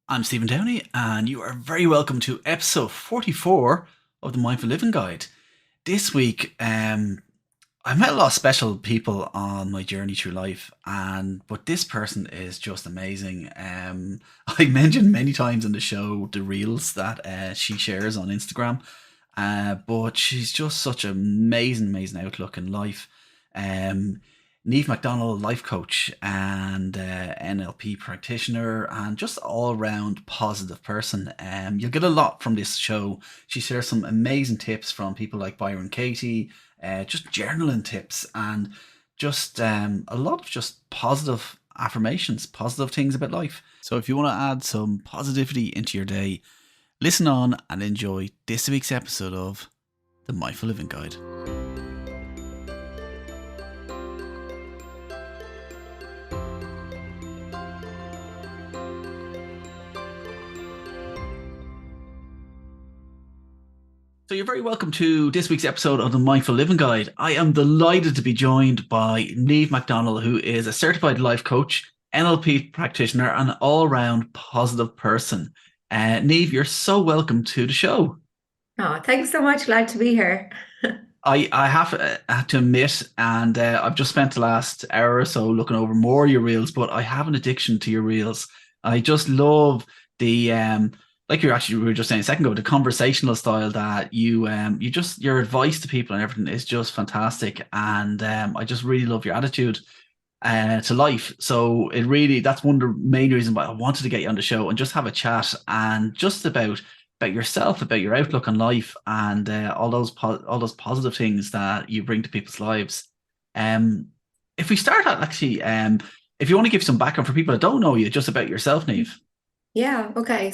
I'm Stephen Downey, and you are very welcome to episode 44 of the Mindful Living Guide. This week, I met a lot of special people on my journey through life, but this person is just amazing. I mentioned many times in the show the reels that she shares on Instagram, but she's just such an amazing, amazing outlook in life. Um, Niamh McDonnell, life coach and NLP practitioner, and just all round positive person. You'll get a lot from this show. She shares some amazing tips from people like Byron Katie, just journaling tips, and just a lot of just positive affirmations, positive things about life. So if you want to add some positivity into your day, listen on and enjoy this week's episode of the Mindful Living Guide. So you're very welcome to this week's episode of the Mindful Living Guide. I am delighted to be joined by Niamh McDonnell, who is a certified life coach, NLP practitioner, and an all-round positive person. Niamh, you're so welcome to the show. Oh, thanks so much. Glad to be here. I have to admit, and I've just spent the last hour or so looking over more of your reels, but I have an addiction to your reels. I just love the like we were just saying a second ago, the conversational style that you just your advice to people and everything is just fantastic, and I just really love your attitude to life. So that's one of the main reasons why I wanted to get you on the show and just have a chat and just about yourself, about your outlook on life, and all those positive things that you bring to people's lives. Um, if we start out actually, if you want to give some background for people that don't know you, just about yourself, Neve. Yeah, okay. I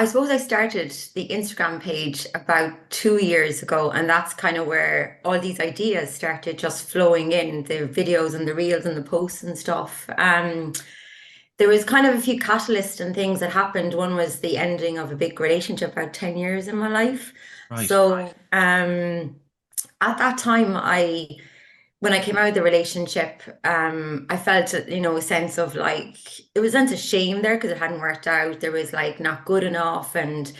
suppose I started the Instagram page about 2 years ago, and that's kind of where all these ideas started just flowing in, the videos and the reels and the posts and stuff. There was kind of a few catalysts and things that happened. One was the ending of a big relationship about 10 years in my life. Right. So at that time, when I came out of the relationship, I felt, a sense of like, it was a sense of shame there because it hadn't worked out. There was like not good enough. And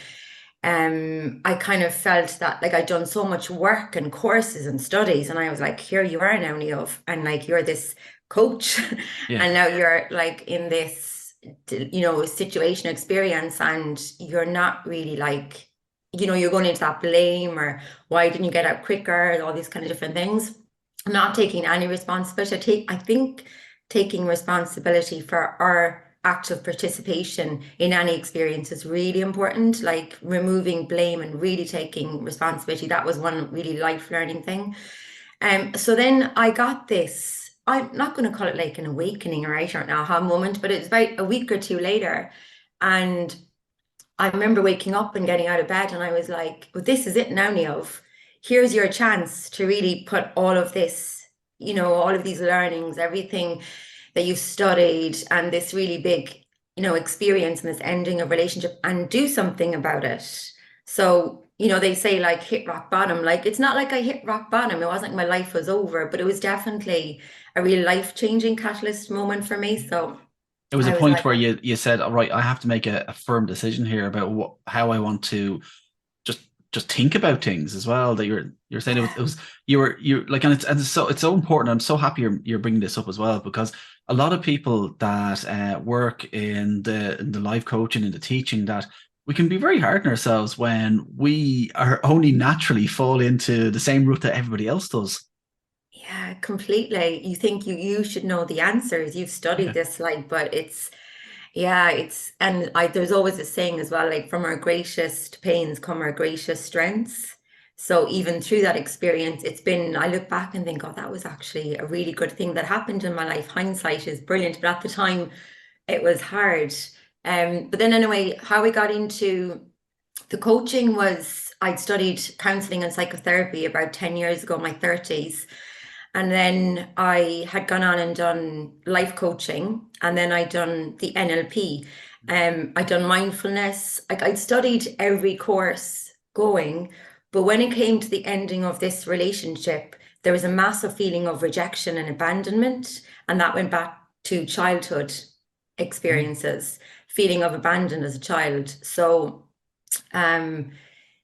I kind of felt that like I'd done so much work and courses and studies. And I was like, here you are now, Niamh, and like you're this coach. Yeah. And now you're like in this, situation experience, and you're not really like, you're going into that blame or why didn't you get out quicker, all these kind of different things. I'm not taking any responsibility. I think taking responsibility for our active participation in any experience is really important, like removing blame and really taking responsibility. That was one really life learning thing. So then I got this, I'm not going to call it like an awakening or right or an aha moment, but it's about a week or two later. And I remember waking up and getting out of bed, and I was like, well, this is it now, Niamh. Here's your chance to really put all of this, all of these learnings, everything that you've studied, and this really big, experience and this ending of relationship, and do something about it. So, they say like hit rock bottom. Like it's not like I hit rock bottom. It wasn't like my life was over, but it was definitely a real life-changing catalyst moment for me. So It was a I was point like, where you said, all right, I have to make a firm decision here about how I want to just just think about things as well. That you're saying yeah. it was you like, and it's so important. I'm so happy you're bringing this up as well, because a lot of people that work in the life coaching and the teaching, that we can be very hard on ourselves when we are only naturally fall into the same route that everybody else does. Yeah, completely. You think you should know the answers. You've studied Yeah. this, like, but and there's always a saying as well, like from our greatest pains come our greatest strengths. So even through that experience, I look back and think, oh, that was actually a really good thing that happened in my life. Hindsight is brilliant, but at the time it was hard. But then anyway, how we got into the coaching was I'd studied counseling and psychotherapy about 10 years ago, in my 30s. And then I had gone on and done life coaching, and then I'd done the NLP. I'd done mindfulness. Like I'd studied every course going, but when it came to the ending of this relationship, there was a massive feeling of rejection and abandonment, and that went back to childhood. Mm. experiences, feeling of abandoned as a child. So um,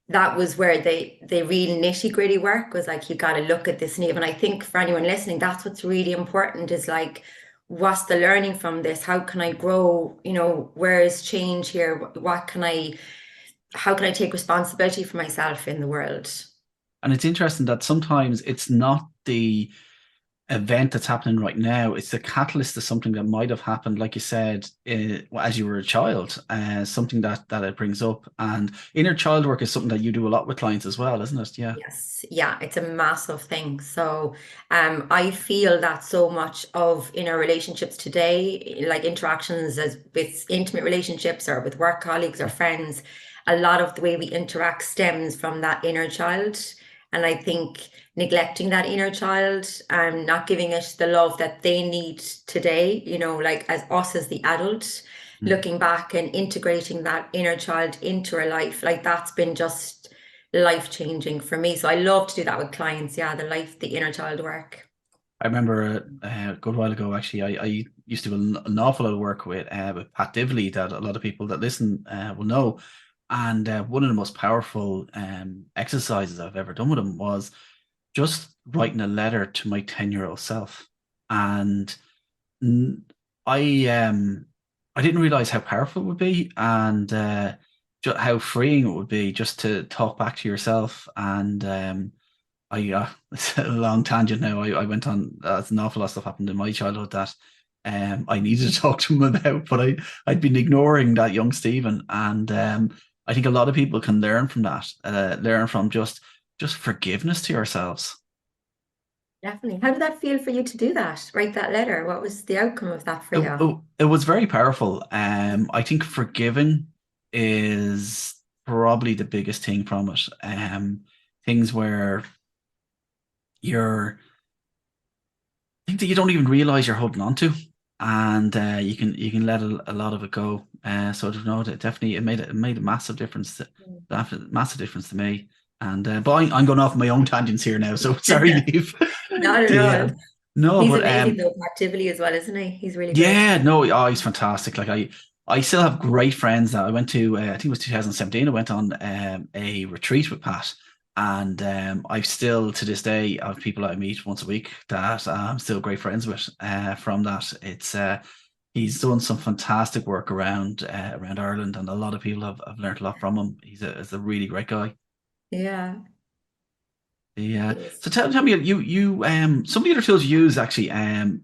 that was where the real nitty gritty work was like, you got to look at this, Niamh. And I think for anyone listening, that's what's really important is like, what's the learning from this? How can I grow? You know, where is change here? How can I take responsibility for myself in the world? And it's interesting that sometimes it's not the event that's happening right now. It's the catalyst to something that might have happened, like you said, as you were a child. Something that it brings up, and inner child work is something that you do a lot with clients as well, isn't it? Yeah. Yes, yeah, it's a massive thing. So, I feel that so much of in our relationships today, like interactions as with intimate relationships or with work colleagues or friends, a lot of the way we interact stems from that inner child. And I think neglecting that inner child and not giving it the love that they need today, you know, like as us as the adult, Mm. looking back and integrating that inner child into our life, like that's been just life changing for me. So I love to do that with clients. Yeah, the inner child work. I remember a good while ago, actually, I used to do an awful lot of work with Pat Divley that a lot of people that listen will know. And one of the most powerful exercises I've ever done with him was just writing a letter to my 10-year-old self. And n- I didn't realize how powerful it would be and how freeing it would be just to talk back to yourself. And it's a long tangent now. I went on. That's an awful lot of stuff happened in my childhood that I needed to talk to him about, but I'd been ignoring that young Stephen, and I think a lot of people can learn from that. Learn from just forgiveness to yourselves. Definitely. How did that feel for you to do that? Write that letter? What was the outcome of that for It, you? it, it was very powerful. I think forgiving is probably the biggest thing from it. Things where you're think that you don't even realize you're holding on to, and you can let a lot of it go. So I don't know. It made a massive difference. Massive difference to me. And but I'm going off my own tangents here now. So sorry, Neve. Not at the all. No, He's but amazing though, actively as well, isn't he? He's really good. yeah, no, oh, he's fantastic. Like I still have great friends that I went to. I think it was 2017. I went on a retreat with Pat, and I've still to this day I have people that I meet once a week that I'm still great friends with. From that, it's he's done some fantastic work around Ireland, and a lot of people have learned a lot from him. He's a really great guy. Yeah, Yeah. he is. So tell me, you some of the other tools you use actually,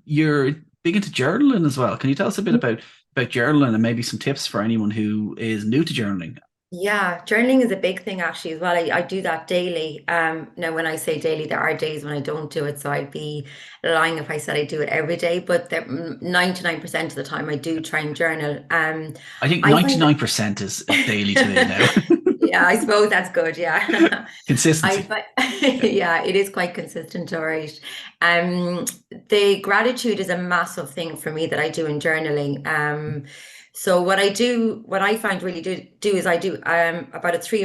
you're big into journaling as well. Can you tell us a bit about journaling and maybe some tips for anyone who is new to journaling? Yeah, journaling is a big thing actually as well. I do that daily. Now when I say daily, there are days when I don't do it, so I'd be lying if I said I do it every day. But 99% of the time, I do try and journal. I think I find 99% is daily to me now. yeah, I suppose that's good. Yeah. I Consistency. find, Yeah. yeah, it is quite consistent, all right. Um, the gratitude is a massive thing for me that I do in journaling. So what I find really do is I do about a 3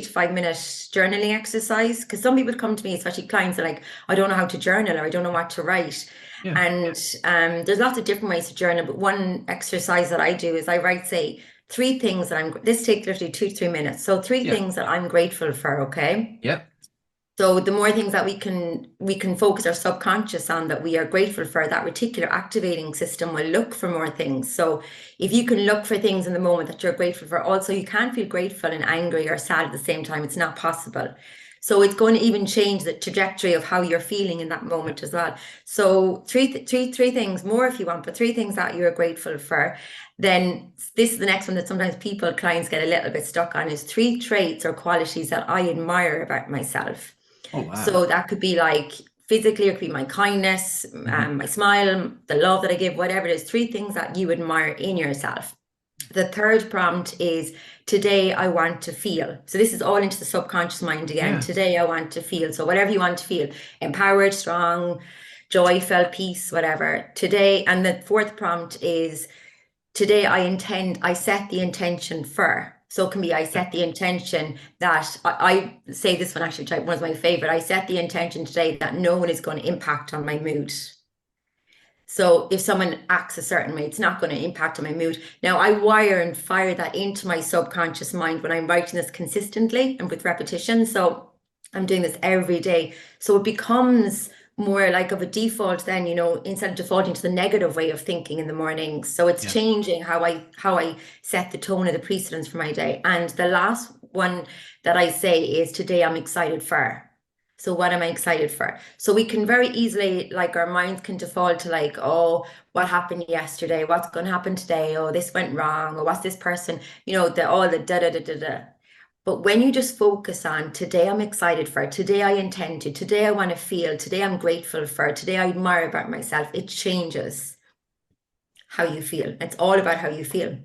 to 5 minute journaling exercise because some people come to me, especially clients, are like, I don't know how to journal or I don't know what to write. Yeah. And there's lots of different ways to journal, but one exercise that I do is I write, say, three things that this takes literally 2 to 3 minutes. So three Yeah. things that I'm grateful for, okay? Yeah. So the more things that we can focus our subconscious on that we are grateful for, that reticular activating system will look for more things. So if you can look for things in the moment that you're grateful for, also you can't feel grateful and angry or sad at the same time. It's not possible. So it's going to even change the trajectory of how you're feeling in that Yeah. moment as well. So three things more if you want, but three things that you're grateful for. Then this is the next one that sometimes clients get a little bit stuck on is three traits or qualities that I admire about myself. Oh wow. So that could be like physically, it could be my kindness, Hmm. my smile, the love that I give, whatever it is, three things that you admire in yourself. The third prompt is today I want to feel. So this is all into the subconscious mind again. Yeah. Today I want to feel. So whatever you want to feel, empowered, strong, joyful, peace, whatever. Today, and the fourth prompt is today I set the intention for. So it can be I Yeah. set the intention that I say this one actually, one of my favorite. I set the intention today that no one is going to impact on my mood. So if someone acts a certain way, it's not going to impact on my mood. Now I wire and fire that into my subconscious mind when I'm writing this consistently and with repetition. So I'm doing this every day. So it becomes more like of a default then, instead of defaulting to the negative way of thinking in the morning. So it's Yeah. changing how I set the tone of the precedence for my day. And the last one that I say is today I'm excited for. So what am I excited for? So we can very easily, like our minds can default to like, oh, what happened yesterday? What's going to happen today? Oh, this went wrong. Or what's this person, all the da da da da da. But when you just focus on today, I'm excited for, today I intend to, today I want to feel, today I'm grateful for, today I admire about myself, it changes how you feel. It's all about how you feel.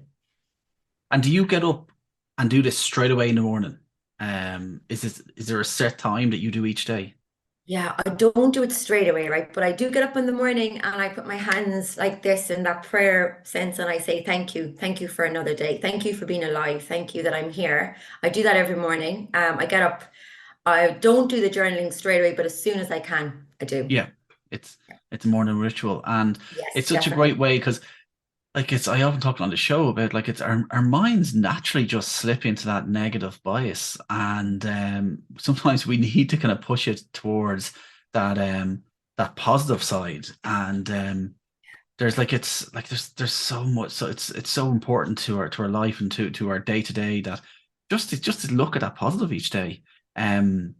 And do you get up and do this straight away in the morning? Is there a set time that you do each day? Yeah, I don't do it straight away, right? But I do get up in the morning and I put my hands like this in that prayer sense and I say, thank you. Thank you for another day. Thank you for being alive. Thank you that I'm here. I do that every morning. I get up. I don't do the journaling straight away, but as soon as I can, I do. Yeah, it's it's a morning ritual, and it's Yes, such a great definitely. way because like it's I often talk on the show about like it's our minds naturally just slip into that negative bias, and sometimes we need to kind of push it towards that that positive side, and there's like it's like there's so much, so it's so important to our life and to our day to day that just to look at that positive each day. um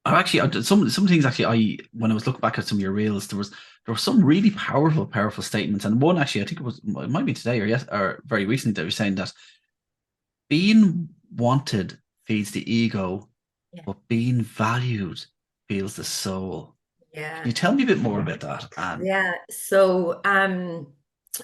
I actually some things actually I when I was looking back at some of your reels, there were some really powerful statements, and one actually I think it might be today or yes or very recently that you're saying that being wanted feeds the ego, Yeah. but being valued feels the soul. Can Yeah. you tell me a bit more about that? And Yeah. So,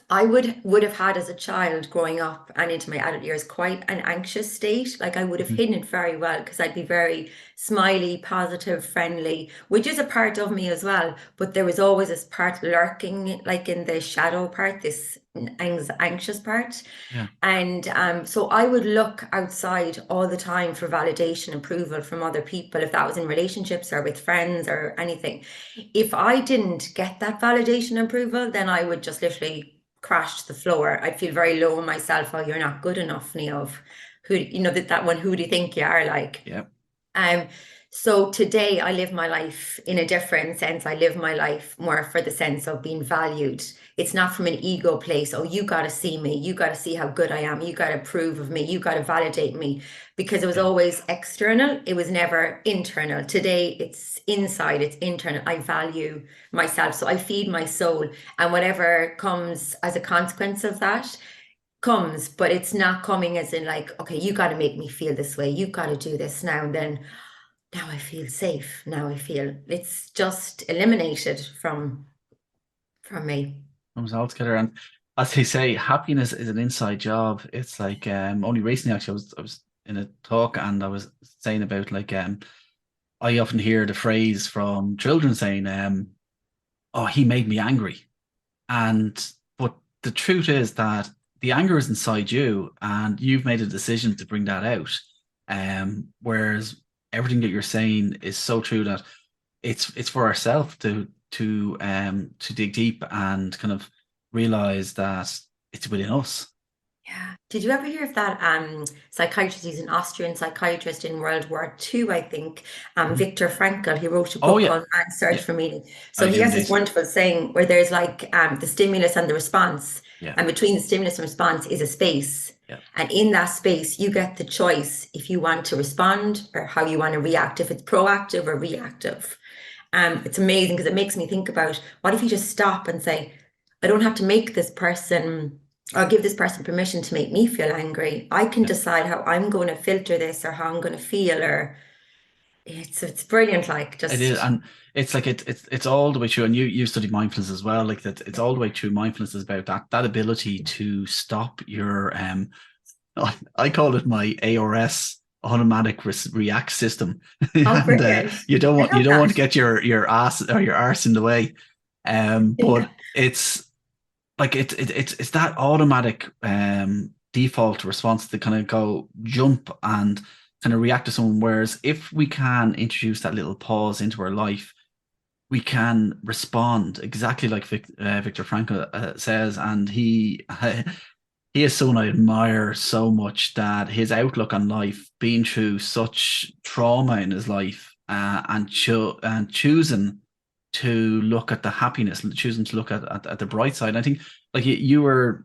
I would have had as a child growing up and into my adult years quite an anxious state. Like I would have Mhm. hidden it very well because I'd be very smiley, positive, friendly, which is a part of me as well. But there was always this part lurking, like in the shadow part, this anxious part. Yeah, And so I would look outside all the time for validation, approval from other people, if that was in relationships or with friends or anything. If I didn't get that validation and approval, then I would just literally crash to the floor. I'd feel very low on myself. Oh, you're not good enough, Niamh. Who, that one, who do you think you are like? yeah, Um, so today I live my life in a different sense. I live my life more for the sense of being valued. It's not from an ego place. Oh, you got to see me. You got to see how good I am. You got to approve of me. You got to validate me because it was yeah. always external. It was never internal. Today it's inside, it's internal. I value myself. So I feed my soul and whatever comes as a consequence of that comes, but it's not coming as in like, okay, you got to make me feel this way. You got to do this now and then. Now I feel safe. Now I feel it's just eliminated from me. Comes all together, and as they say, happiness is an inside job. It's like only recently actually I was in a talk and I was saying about like I often hear the phrase from children saying oh, he made me angry. And but the truth is that the anger is inside you, and you've made a decision to bring that out. Whereas everything that you're saying is so true that it's for ourselves to dig deep and kind of realize that it's within us. Yeah. Did you ever hear of that psychiatrist? He's an Austrian psychiatrist in World War II, I think. Mhm. Viktor Frankl. He wrote a Oh book yeah, called Man's Search yeah, for Meaning. I So he do has this indeed. wonderful saying where there's like the stimulus and the response, Yeah, and between the stimulus and response is a space. yeah, And in that space, you get the choice if you want to respond or how you want to react, if it's proactive or reactive. It's amazing because it makes me think about what if you just stop and say, I don't have to make this person or give this person permission to make me feel angry. I can yeah. decide how I'm going to filter this or how I'm going to feel, or it's brilliant, like It is, just and it's like it's all the way through. And you studied mindfulness as well. Like that, it's all the way through. Mindfulness is about that ability to stop your I call it my ARS, automatic react system, oh and brilliant. I you love don't want that. to get your ass or your arse in the way. Yeah. But it's like it's that automatic default response to kind of go jump and kind of react to someone. Whereas if we can introduce that little pause into our life, we can respond exactly like Viktor Frankl says, and he is someone I admire so much, that his outlook on life, being through such trauma in his life, and choosing to look at the happiness, choosing to look at the bright side. I think like you were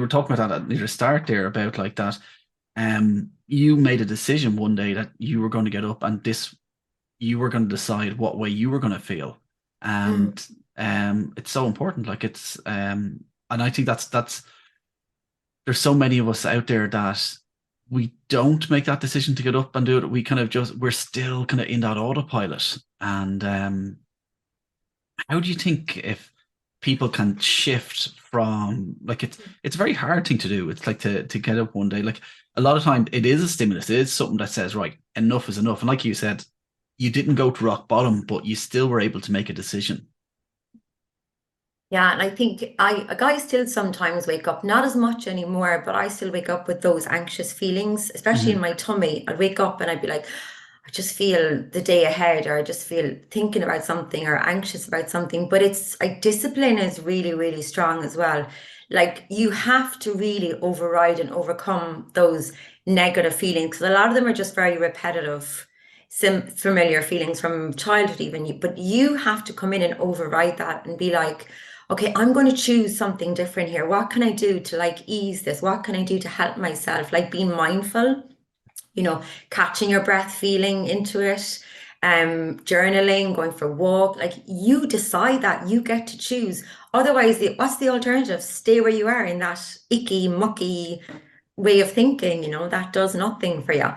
talking about that at the start there about like that. You made a decision one day that you were going to get up, and this you were going to decide what way you were going to feel, Mm. and it's so important. Like and I think that's there's so many of us out there that we don't make that decision to get up and do it. We kind of just we're still kind of in that autopilot. And how do you think if people can shift from like it's a very hard thing to do. It's like to get up one day. Like a lot of time it is a stimulus. It is something that says, right, enough is enough. And like you said, you didn't go to rock bottom, but you still were able to make a decision. Yeah, and I think guys still sometimes wake up, not as much anymore, but I still wake up with those anxious feelings, especially in Hmm. my tummy. I'd wake up and I'd be like, I just feel the day ahead, or I just feel thinking about something or anxious about something. But it's like discipline is really, really strong as well. Like you have to really override and overcome those negative feelings, because a lot of them are just very repetitive, sim familiar feelings from childhood even. But you have to come in and override that and be like, okay, I'm going to choose something different here. What can I do to like ease this? What can I do to help myself? Like being mindful, you know, catching your breath, feeling into it, journaling, going for a walk. Like you decide that you get to choose. Otherwise, what's the alternative? Stay where you are in that icky, mucky way of thinking, that does nothing for you.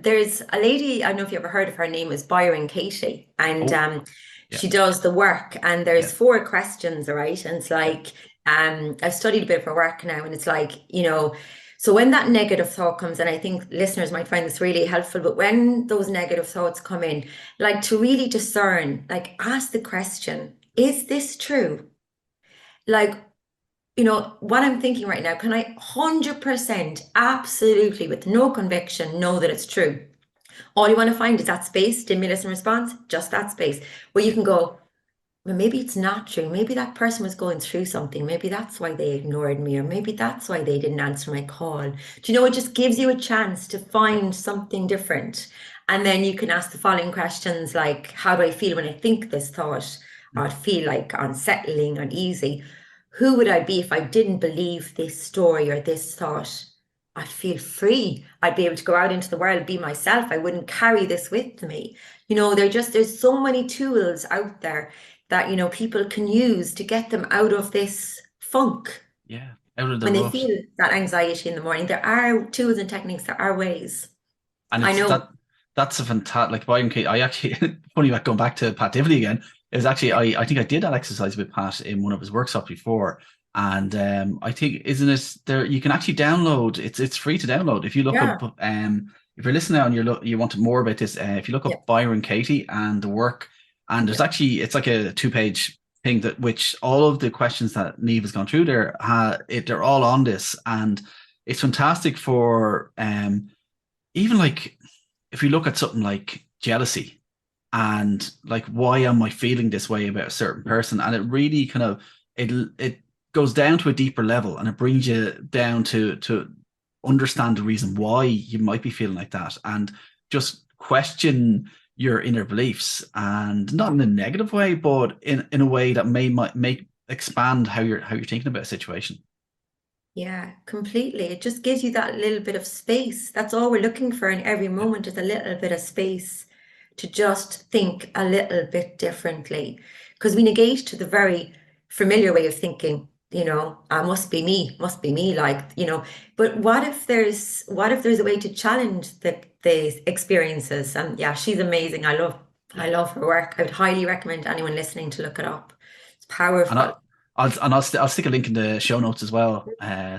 There's a lady, I don't know if you ever heard of her, name is Byron Katie, and Oh, yeah, she does the work, and yeah, there's four questions, right? And it's yeah. like, I've studied a bit of her work now, and it's like, so when that negative thought comes, and I think listeners might find this really helpful, but when those negative thoughts come in, like to really discern, like ask the question, is this true? Like, what I'm thinking right now, can I 100% absolutely with no conviction know that it's true? All you want to find is that space, stimulus and response, just that space where you Yeah. can go, well, maybe it's not true. Maybe that person was going through something. Maybe that's why they ignored me, or maybe that's why they didn't answer my call. Do you know, it just gives you a chance to Yeah. find something different. And then you can ask the following questions like, how do I feel when I think this thought? Or I Mhm. feel like unsettling, uneasy. Who would I be if I didn't believe this story or this thought? I'd feel free. I'd be able to go out into the world, be myself. I wouldn't carry this with me. There's so many tools out there that people can use to get them out of this funk Yeah. Out of the when they rut. feel that anxiety in the morning. There are tools and techniques, there are ways. And I it's know. that's a fantastic like Byron Katie. I actually funny about going back to Pat Divilly again. It was actually Yeah, I think I did that exercise with Pat in one of his workshops before. And I think isn't it there you can actually download it's free to download. If you look yeah, up if you're listening now and you want more about this, if you look yeah, up Byron Katie and the work, and there's yeah, actually it's like a 2 page thing that which all of the questions that Niamh has gone through there they're all on this, and it's fantastic for even like if you look at something like jealousy and like why am I feeling this way about a certain person, and it really kind of it goes down to a deeper level and it brings you down to understand the reason why you might be feeling like that, and just question your inner beliefs, and not in a negative way but in a way that might make expand how you're thinking about a situation. yeah, completely. It just gives you that little bit of space. That's all we're looking for in every Yeah, moment is a little bit of space to just think a little bit differently. Because we negate to the very familiar way of thinking, must be me, like, but what if there's a way to challenge the experiences? And yeah, she's amazing. yeah. I love her work. I would highly recommend anyone listening to look it up. It's And powerful. I'll stick a link in the show notes as well,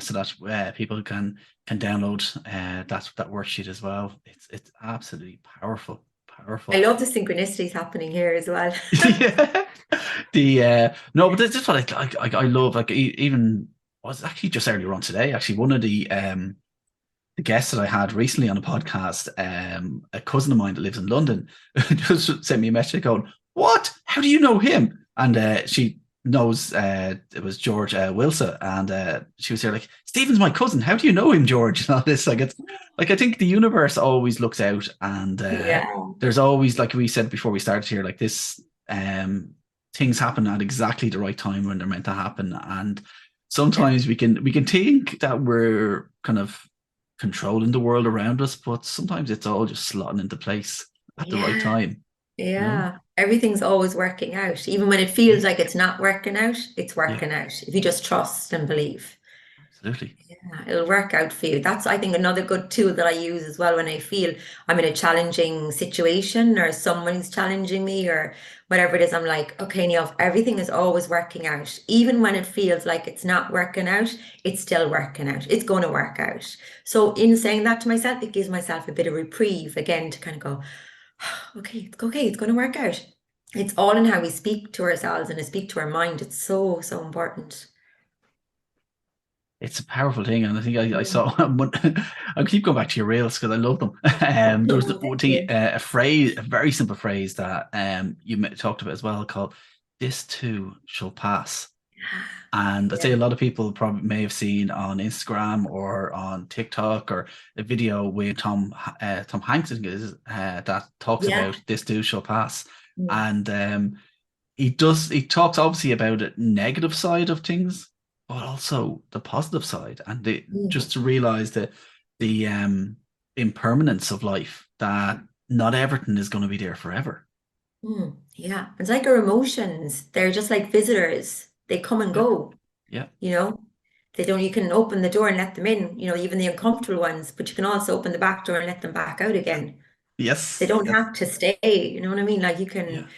so that people can download that worksheet as well. It's absolutely powerful, I powerful. love the synchronicities happening here as well. Yeah. The no, but this is what I love. Like even I was actually just earlier on today. Actually, one of the guests that I had recently on a podcast, a cousin of mine that lives in London, just sent me a message going, what? How do you know him? And she knows it was George Wilson, and she was there like, Stephen's my cousin. How do you know him, George? And all this, like it's like I think the universe always looks out, and Yeah. there's always, like we said before we started here, like this things happen at exactly the right time when they're meant to happen, and Yeah. sometimes we can think that we're kind of controlling the world around us, but sometimes it's all just slotting into place at the right Yeah. time. You know? Yeah. Everything's always working out. Even when it Yeah, feels like it's not working out, it's yeah, working out. If you just trust and believe. absolutely. Yeah, it'll work out for you. That's, I think, another good tool that I use as well when I feel I'm in a challenging situation or someone's challenging me or whatever it is. I'm like, okay, Neil, everything is always working out. Even when it feels like it's not working out, it's still working out. It's going to work out. So in saying that to myself, it gives myself a bit of reprieve again to kind of go, okay, it's going to work out. It's all in how we speak to ourselves and to speak to our mind. It's so, so important. It's a powerful thing, and I think I Mm. saw. I keep going back to your reels because I love them. There was Thank one thing, you. a phrase, a very simple phrase that talked about as well, called "This too shall pass." And I'd say a Yeah. lot of people probably may have seen on Instagram or on TikTok or a video with Tom Hanks, I think it is, that talks Yeah. about "This too shall pass," Mm. and he talks obviously about the negative side of things, but also the positive side, and just Mm. to realize that the impermanence of life, that not everything is going to be there forever. Mm. Yeah. It's like our emotions. They're just like visitors. They come and Yeah, go, yeah, you know. They don't, you can open the door and let them in, even the uncomfortable ones, but you can also open the back door and let them back out again. They yes, don't yes, have to stay, you know what I mean? Like you yeah, can,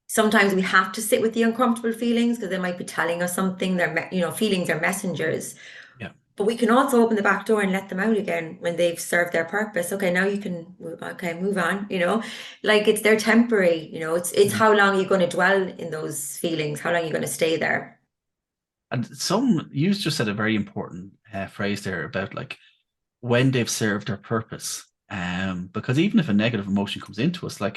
sometimes we have to sit with the uncomfortable feelings because they might be telling us something. Feelings are messengers. yeah. But we can also open the back door and let them out again when they've served their purpose. Okay, now you can move on. Like it's they're temporary, it's Mhm. how long you're going to dwell in those feelings, how long you're going to stay there. And some you just said a very important phrase there about like when they've served their purpose. Because even if a negative emotion comes into us, like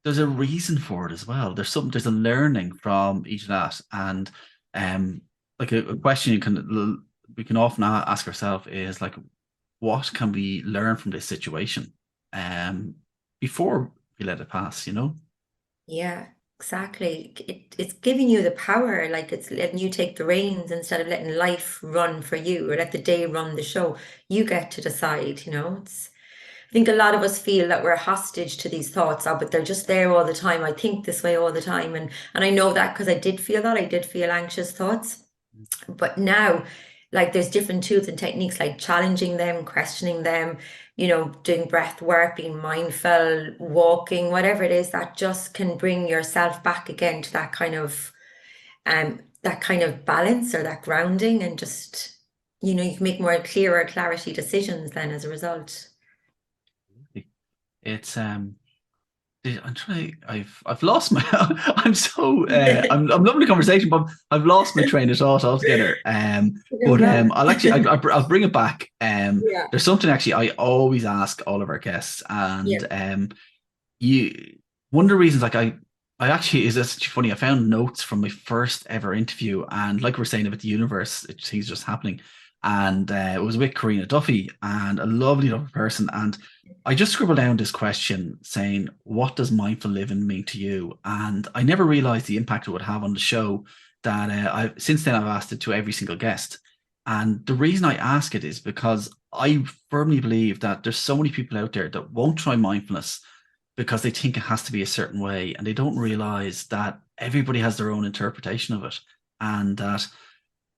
there's a reason for it as well. There's a learning from each of that, and um, like a question we can often ask ourselves is like, what can we learn from this situation, um, before we let it pass? Yeah, exactly. It's giving you the power, like it's letting you take the reins instead of letting life run for you or let the day run the show. You get to decide. I think a lot of us feel that we're hostage to these thoughts, but they're just there all the time. I think this way all the time. And I know that because I did feel that. I did feel anxious thoughts. But now, like there's different tools and techniques like challenging them, questioning them, doing breath work, being mindful, walking, whatever it is that just can bring yourself back again to that kind of balance or that grounding and just, you can make more clearer clarity decisions then as a result. It's I'm trying. I've lost my. I'm so. I'm loving the conversation, but I've lost my train of thought altogether. No But problem. I'll actually. I'll bring it back. Yeah, There's something actually I always ask all of our guests, yeah, and you. One of the reasons, like I actually is this funny. I found notes from my first ever interview, and like we're saying about the universe, things just happening, and it was with Karina Duffy, and a lovely, lovely person, and I just scribbled down this question saying, "What does mindful living mean to you?" And I never realized the impact it would have on the show. That I since then I've asked it to every single guest, and the reason I ask it is because I firmly believe that there's so many people out there that won't try mindfulness because they think it has to be a certain way, and they don't realize that everybody has their own interpretation of it, and that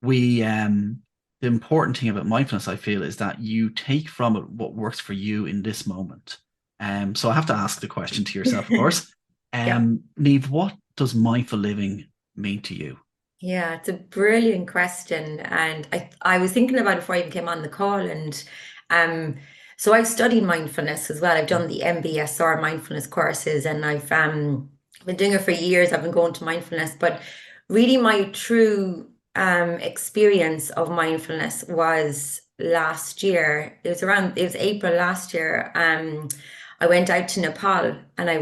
we the important thing about mindfulness, I feel, is that you take from it what works for you in this moment. So I have to ask the question to yourself, of course. yeah. Niamh, what does mindful living mean to you? Yeah, it's a brilliant question. And I was thinking about it before I even came on the call. And um, so I've studied mindfulness as well. I've done the MBSR mindfulness courses and I've been doing it for years. I've been going to mindfulness, but really my true experience of mindfulness was last year. It was April last year. I went out to Nepal and I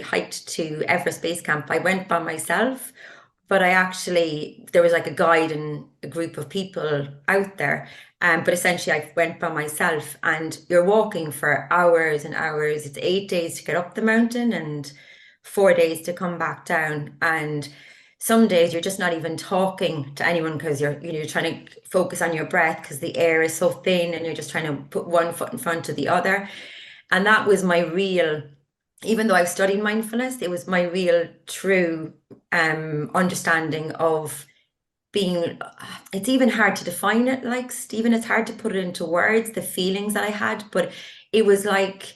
hiked to Everest Base Camp. I went by myself, but there was like a guide and a group of people out there. But essentially, I went by myself, and you're walking for hours and hours. It's 8 days to get up the mountain and 4 days to come back down. And some days you're just not even talking to anyone because you're trying to focus on your breath because the air is so thin, and you're just trying to put one foot in front of the other. And that was my real, even though I've studied mindfulness, it was my real true understanding of being, it's even hard to define it, like Stephen, it's hard to put it into words, the feelings that I had, but it was like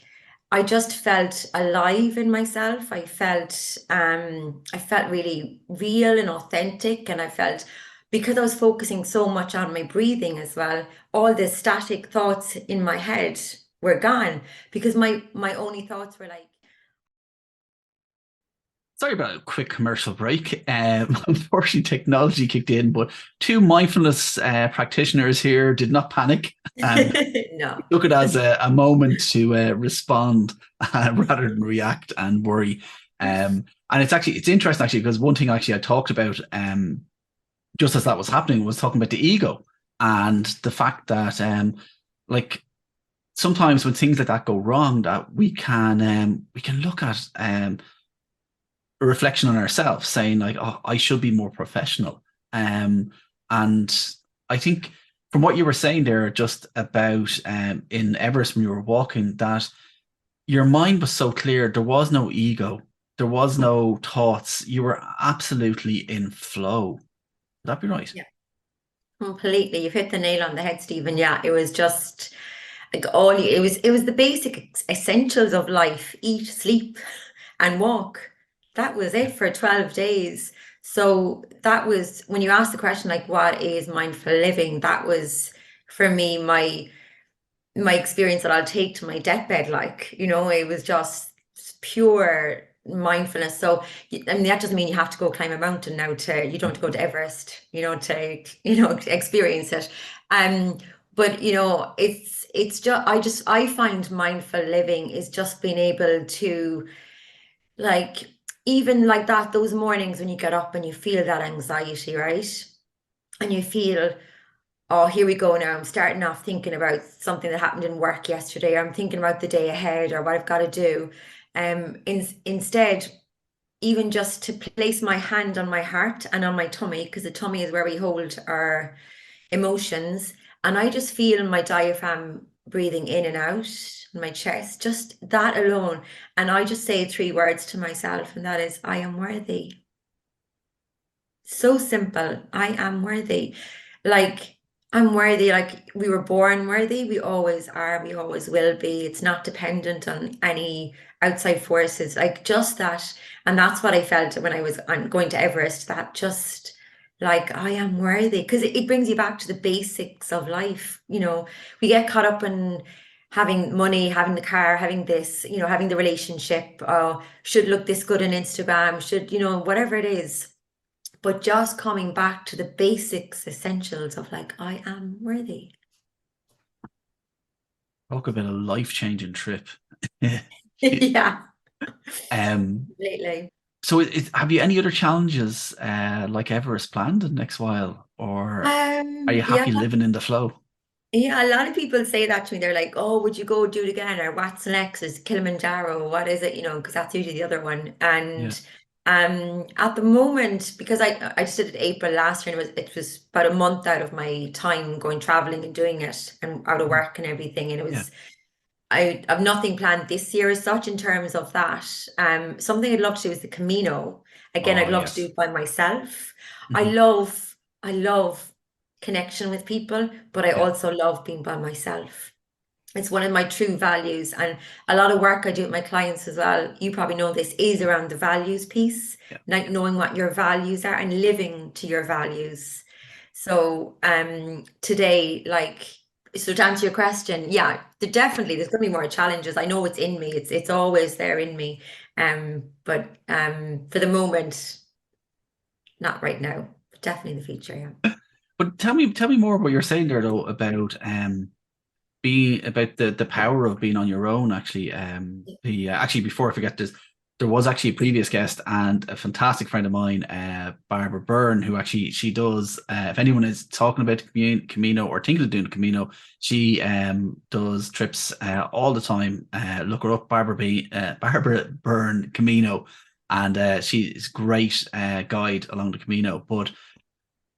I just felt alive in myself. I felt really real and authentic, and I felt, because I was focusing so much on my breathing as well, all the static thoughts in my head were gone, because my only thoughts were like, Sorry about a quick commercial break. Unfortunately, technology kicked in, but two mindfulness practitioners here did not panic and no. took it as a moment to respond rather than react and worry. And it's interesting actually because one thing actually I talked about just as that was happening was talking about the ego and the fact that like sometimes when things like that go wrong, that we can look at a reflection on ourselves, saying like, "Oh, I should be more professional." And I think from what you were saying there, just about in Everest when you were walking, that your mind was so clear. There was no ego. There was no thoughts. You were absolutely in flow. Would that be right? Yeah, completely. You've hit the nail on the head, Stephen. Yeah, it was just like it was the basic essentials of life: eat, sleep, and walk. That was Yeah. it for 12 days. So that was when you asked the question, like, what is mindful living? That was for me my experience that I'll take to my deathbed. Like, it was just pure mindfulness. So, I mean, that doesn't mean you have to go climb a mountain now you don't have to go to Everest, to experience it. Um, but it's I find mindful living is just being able to, like, even like that, those mornings when you get up and you feel that anxiety, right? And you feel, oh, here we go now. I'm starting off thinking about something that happened in work yesterday, or I'm thinking about the day ahead or what I've got to do. Instead, even just to place my hand on my heart and on my tummy, because the tummy is where we hold our emotions, and I just feel my diaphragm breathing in and out in my chest, just that alone. And I just say three words to myself, and that is, I am worthy. So simple. I am worthy. Like, I'm worthy. Like, we were born worthy. We always are. We always will be. It's not dependent on any outside forces. Like, just that. And that's what I felt when I was going to Everest, that just like, I am worthy. Because it brings you back to the basics of life. We get caught up in having money, having the car, having this, having the relationship, should look this good on Instagram, should, whatever it is, but just coming back to the basics, essentials of, like, I am worthy. Talk about a life-changing trip. Yeah, um, completely. so, have you any other challenges like Everest planned in the next while, or are you Yeah, happy living in the flow? yeah. A lot of people say that to me. They're like, "Oh, would you go do it again?" Or "What's next? Is Kilimanjaro? What is it?" Because that's usually the other one. Yeah. And at the moment, because I just did it April last year, and it was about a month out of my time going traveling and doing it, and out of Mhm. work and everything, and it Yeah. was. I have nothing planned this year as such in terms of that. Something I'd love to do is the Camino. Again, Oh, I'd love to do yes. it by myself. I Hmm. love, I love connection with people, but I Yeah. also love being by myself. It's one of my true values, and a lot of work I do with my clients as well. You probably know this is around the values piece, Yeah. like knowing what your values are and living to your values. So, today, like, so to answer your question, yeah, there's going to be more challenges. I know it's in me. It's always there in me. But for the moment, not right now, but definitely in the future. Yeah. But tell me more about what you're saying there, though, about being about the power of being on your own. Actually, the actually before I forget this, there was actually a previous guest and a fantastic friend of mine, Barbara Byrne, who actually she does. If anyone is talking about the Camino or thinking of doing the Camino, she does trips all the time. Look her up, Barbara Byrne Camino, and she's a great guide along the Camino. But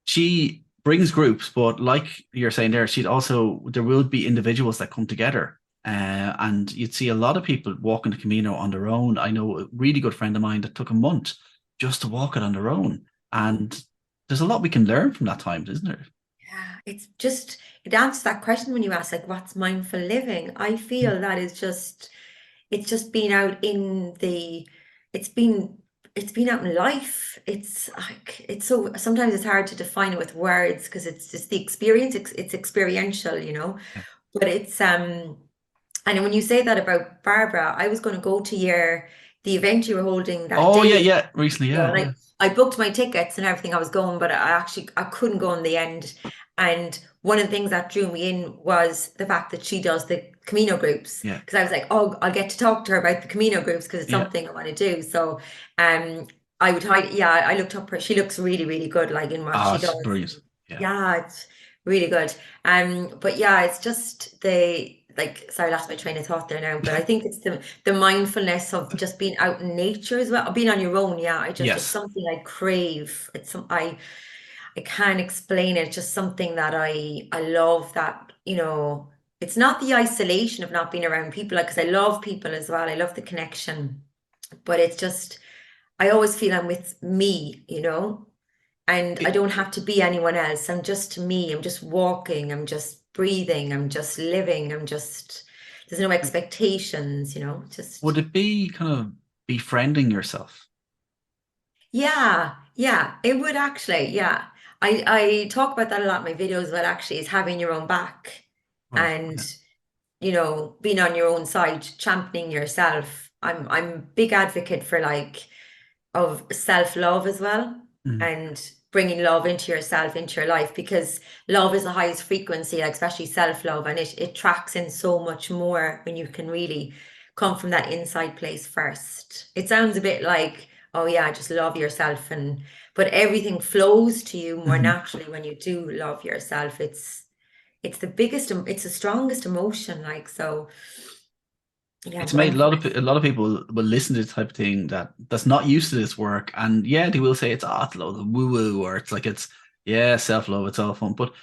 she brings groups, but like you're saying there, there will be individuals that come together. And you'd see a lot of people walking the Camino on their own. I know a really good friend of mine that took a month just to walk it on their own. And there's a lot we can learn from that time, isn't there? Yeah, it's just, it answers that question when you ask, like, what's mindful living? I Mm. feel that is just, it's just been out in the, it's been, it's been out in life. It's like, it's so, sometimes it's hard to define it with words because it's just the experience, it's experiential, you know, Yeah. but and when you say that about Barbara, I was going to go to the event you were holding that Oh yeah, day. yeah. Recently, Yeah, yeah, and yeah, I booked my tickets and everything. I was going, but I couldn't go in the end. And one of the things that drew me in was the fact that she does the Camino groups. yeah, Because I was like, oh, I'll get to talk to her about the Camino groups because it's yeah. something I want to do. So um I would hide, yeah, I looked up her. She looks really, really good, like in what Ah, she it's does. brilliant. Yeah. Yeah, it's really good. But yeah, it's just like sorry, I lost my train of thought there now. But I think it's the mindfulness of just being out in nature as well, being on your own. Yeah, it's Yes. something I crave. I can't explain it. It's just something that I love that, it's not the isolation of not being around people, like, because I love people as well. I love the connection, but it's just I always feel I'm with me. And I It, don't have to be anyone else. I'm just me. I'm just walking. I'm just breathing. I'm just living. There's no expectations, would just, it be kind of befriending yourself? yeah, yeah, it would actually, yeah. I talk about that a lot in my videos, but actually is having your own back Right. and, Yeah. being on your own side, championing yourself. I'm a big advocate for of self-love as well Mm. and bringing love into yourself, into your life, because love is the highest frequency, like especially self-love, and it tracks in so much more when you can really come from that inside place first. It sounds a bit like, oh yeah, just love yourself, but everything flows to you more Mhm. naturally when you do love yourself. It's the strongest emotion, like, so yeah, It's made mindfulness. a lot of people will listen to this type of thing that's not used to this work, and yeah, they will say it's a load of woo woo, or it's like it's yeah, self love, it's all fun, but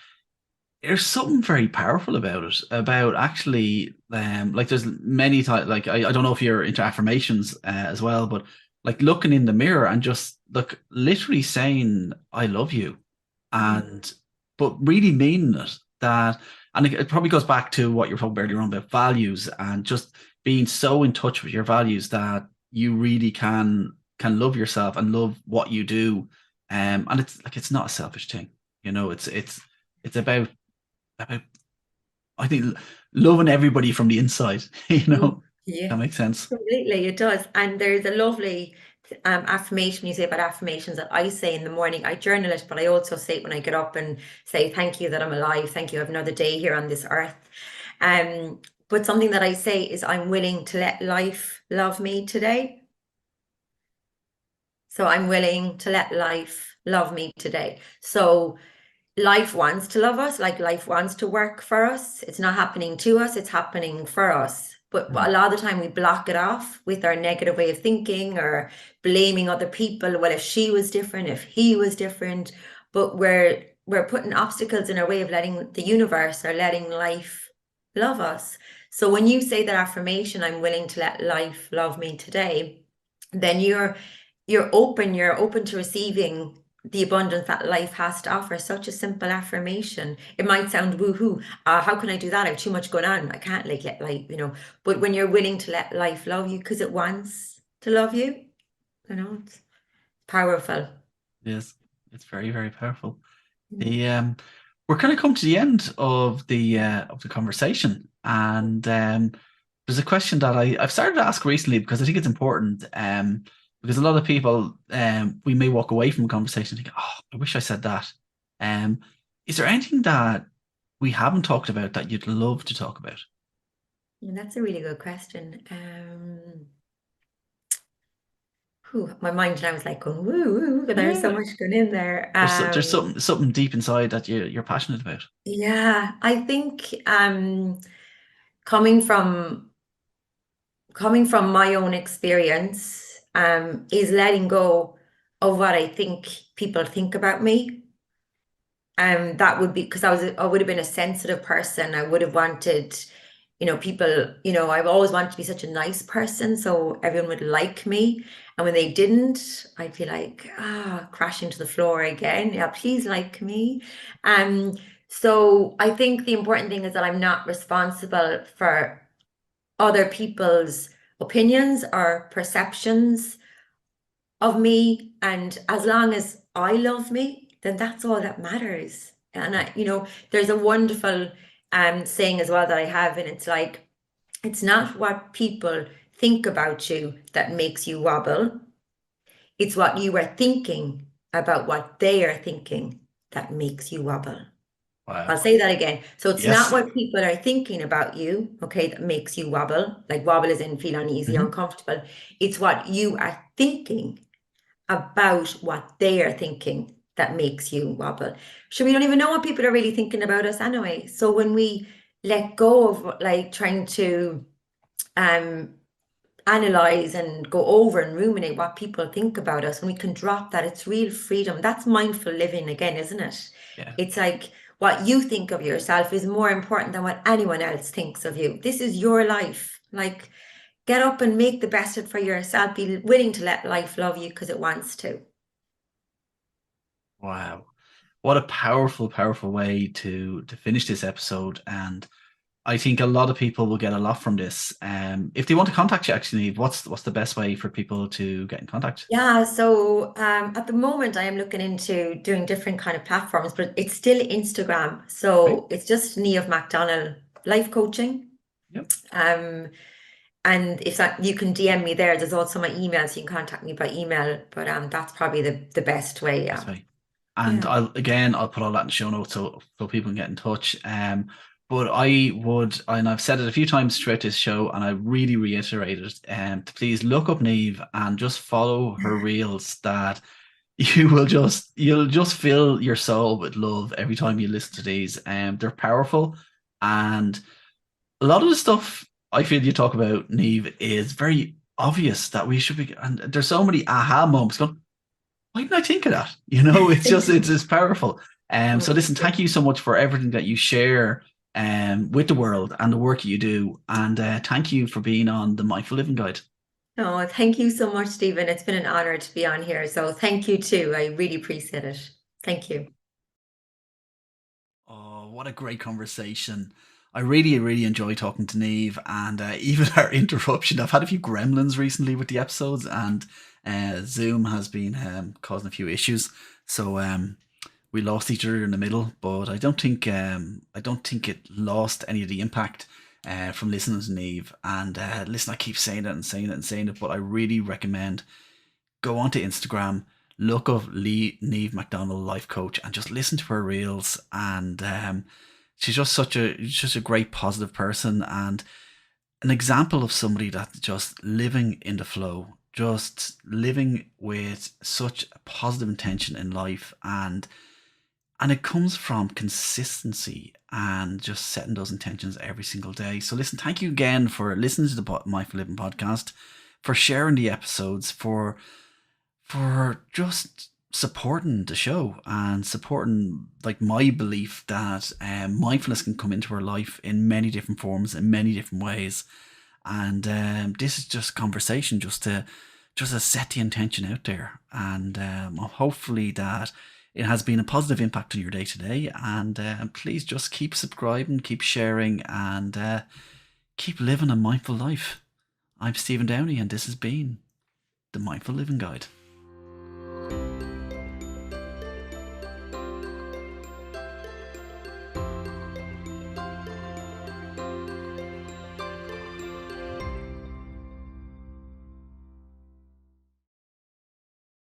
there's something very powerful about it, about actually, like there's many type, like I don't know if you're into affirmations as well, but like looking in the mirror and just look, literally saying I love you, Mm, and but really meaning it. That, and it probably goes back to what you're talking about earlier on about values and just being so in touch with your values that you really can love yourself and love what you do. And it's like it's not a selfish thing, it's about I think loving everybody from the inside. mm, yeah. That makes sense. Completely, it does. And there's a lovely affirmation you say about affirmations that I say in the morning. I journal it, but I also say it when I get up and say, thank you that I'm alive. Thank you, I have another day here on this earth. But something that I say is, I'm willing to let life love me today. So I'm willing to let life love me today. So life wants to love us, like life wants to work for us. It's not happening to us, it's happening for us. But a Mhm. lot of the time we block it off with our negative way of thinking or blaming other people. Well, if she was different, if he was different, but we're putting obstacles in our way of letting the universe or letting life love us. So when you say that affirmation, I'm willing to let life love me today, then you're open to receiving the abundance that life has to offer. Such a simple affirmation. It might sound woohoo. How can I do that? I have too much going on. I can't let life. But when you're willing to let life love you because it wants to love it's powerful. Yes, it's very, very powerful. Mm. The We're kind of come to the end of the conversation, and there's a question that I've started to ask recently because I think it's important. Because a lot of people, we may walk away from a conversation thinking, "Oh, I wish I said that." Um, is there anything that we haven't talked about that you'd love to talk about? And that's a really good question. My mind now was like going woo woo, but there's so Yeah. much going in there. There's something deep inside that you're passionate about. Yeah, I think coming from coming from my own experience, is letting go of what I think people think about me. That would be because I would have been a sensitive person. I would have wanted, people, I've always wanted to be such a nice person, so everyone would like me. And when they didn't, I'd be like, crashing to the floor again. Yeah, please like me. So I think the important thing is that I'm not responsible for other people's opinions or perceptions of me. And as long as I love me, then that's all that matters. And there's a wonderful saying as well that I have, and it's like, it's not what people think about you that makes you wobble. It's what you are thinking about what they are thinking that makes you wobble. I'll Wow. say that again. So it's not Yes. what people are thinking about you, okay, that makes you wobble. Like wobble is in feel uneasy, Hmm. uncomfortable. It's what you are thinking about what they are thinking that makes you wobble. So we don't even know what people are really thinking about us anyway. So when we let go of like trying to um analyze and go over and ruminate what people think about us, when we can drop that, it's real freedom. That's mindful living again, isn't it? Yeah. It's like what you think of yourself is more important than what anyone else thinks of you. This is your life. Like, get up and make the best of it for yourself. Be willing to let life love you because it wants to. Wow. What a powerful, powerful way to finish this episode. And I think a lot of people will get a lot from this. If they want to contact you, actually, what's the best way for people to get in contact? Yeah, so at the moment I am looking into doing different kind of platforms, but it's still Instagram. Okay. So it's just Niamh McDonnell life coaching. Yep. Um, and if that you can DM me there. There's also my email, so you can contact me by email. But that's probably the best way. Best Yeah. way. And Yeah. I'll put all that in the show notes so people can get in touch. But I would, and I've said it a few times throughout this show, and I really reiterate it, to please look up Neve and just follow her reels. That you'll just fill your soul with love every time you listen to these. They're powerful, and a lot of the stuff I feel you talk about, Neve, is very obvious that we should be. And there's so many aha moments. Going, why didn't I think of that? It's powerful. So Oh, listen, thank you so much for everything that you share with the world and the work you do. And thank you for being on the Mindful Living Guide. oh, thank you so much, Stephen. It's been an honor to be on here. So thank you too. I really appreciate it. Thank you. Oh, what a great conversation. I really, really enjoy talking to Neve and even our interruption. I've had a few gremlins recently with the episodes, and Zoom has been causing a few issues. So we lost each other in the middle, but I don't think it lost any of the impact from listening to Neve. And listen, I keep saying it and saying it and saying it, but I really recommend go onto Instagram, look up Niamh McDonnell life coach, and just listen to her reels. And she's just a great positive person and an example of somebody that's just living in the flow, just living with such a positive intention in life. And it comes from consistency and just setting those intentions every single day. So listen, thank you again for listening to the Mindful Living podcast, for sharing the episodes, for just supporting the show and supporting like my belief that mindfulness can come into our life in many different forms, in many different ways. And this is just conversation, just to set the intention out there, and hopefully that it has been a positive impact on your day today. And please just keep subscribing, keep sharing, and keep living a mindful life. I'm Stephen Downey, and this has been the Mindful Living Guide.